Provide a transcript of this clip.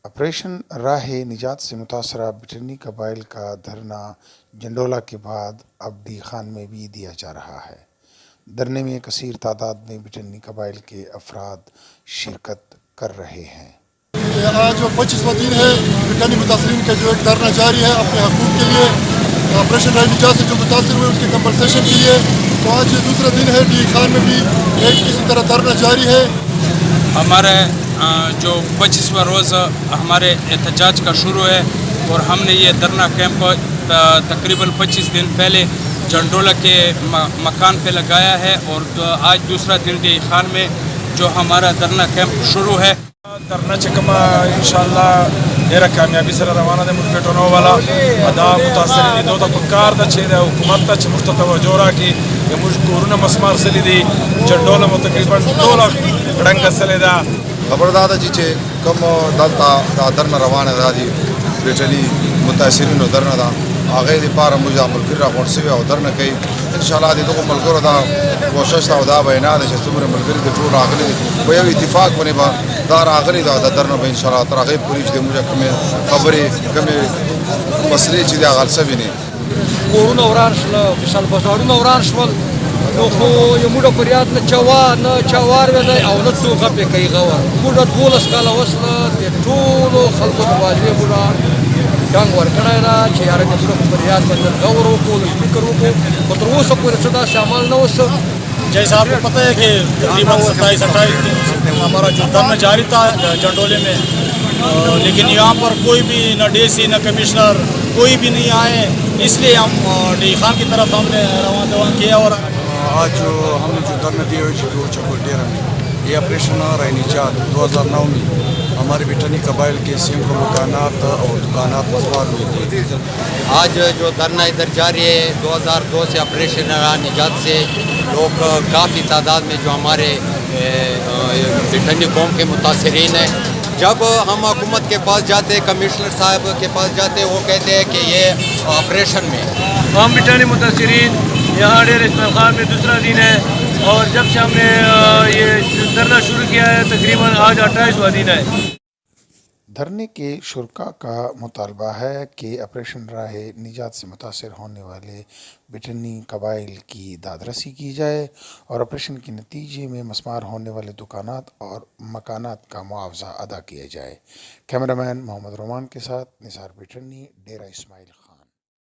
Operation راہ نجات سے متاثرہ بٹنی قبائل کا دھرنا جنڈولا کے بعد اب ڈی خان میں بھی دیا جا رہا ہے۔ دھرنے میں کثیر تعداد میں بٹنی قبائل کے افراد شرکت کر رہے ہیں۔ آج جو 25واں دن ہے بٹنی متاثرین کا جو ایک دھرنا جاری ہے اپنے حقوق کے لیے، آپریشن راہ نجات سے جو متاثر ہوئے اس کے کمپنسیشن کے لیے، تو آج دوسرا دن ہے ڈی خان میں بھی ایک اسی طرح دھرنا جاری ہے۔ ہمارے جو 25واں روز ہمارے احتجاج کا شروع ہے اور ہم نے یہ دھرنا کیمپ تقریباً 25 دن پہلے جنڈولا کے مکان پہ لگایا ہے اور آج دوسرا دن ڈی خان میں جو ہمارا دھرنا کیمپ شروع ہے۔ دھرنا چکما انشاءاللہ ډیره کامیابی سره روانه ده. موږ پټونو والا دا متاثرین دو ته پکار ده چې د حکومت ته چې موږ ته توجه راکړي. موږ کورونه مسمار سلی دي، جنډوله مو تقریبا ټوله ړنګه سلی ده. خبردار ده چې کوم دلته دا درنه روانه ده دي بټني متاثرینو درنه ده هغې دپاره موږ دا ملګري راغونډ سوي او درنه کوي. انشاءالله د دغو ملګرو دا کوشش ده او دا وینا ده چې څومره ملګري د ټول راغلي دي په یو اتفاق باندې به دا راغلي ده د درنه به انشاءالله تر هغې پورې چې د موږ کومې خبرې کومې مسلې چې دي هغه حل سوي نه. کورونه وران شول، مثال بازارونه وران شول، نو خو یموږ فریاد نه چا واورېدی او نه څوک پې کوي غور. موږ 12 کاله اوس د ټولو خلکو د واجبې موږ ډنګ ورکړی ده چې یاره د موږ فریاد باندې غور وکړو، د فکر وکړو، خو تر اوسه پورې څه داسې عمل نه وسو. جیسا آپ کو پتہ ہے کہ تقریباً 27-28 دن سے ہمارا جو دھرنا جاری تھا جنڈولے میں، لیکن یہاں پر کوئی بھی نہ ڈی سی نہ کمشنر کوئی بھی نہیں آئے، اس لیے ہم ڈی خان کی طرف ہم نے رواں کیا. اور آج جو ہم نے جو دھرنا دیا ہے جو چکور ڈیرا میں یہ آپریشن راہ نجات 2009 میں ہمارے بٹنی قبائل کے سینکڑوں مکانات اور دکانات مسمار ہوئے تھے. آج جو دھرنا ادھر جاری ہے 2002 سے آپریشن راہ نجات سے لوگ کافی تعداد میں جو ہمارے بٹنی قوم کے متاثرین ہیں، جب ہم حکومت کے پاس جاتے، کمشنر صاحب کے پاس جاتے، وہ کہتے ہیں کہ یہ آپریشن میں ہم بٹنی متاثرین یہاں ڈیر اسماعیل خان میں دوسرا دن ہے اور جب سے ہم نے یہ دھرنا شروع کیا ہے تقریباً آج 28واں دن ہے. دھرنے کے شرکا کا مطالبہ ہے کہ آپریشن راہ نجات سے متاثر ہونے والے بٹنی قبائل کی دادرسی کی جائے اور آپریشن کے نتیجے میں مسمار ہونے والے دکانات اور مکانات کا معاوضہ ادا کیا جائے. کیمرہ مین محمد رومان کے ساتھ نثار بٹنی، ڈیرہ اسماعیل خان.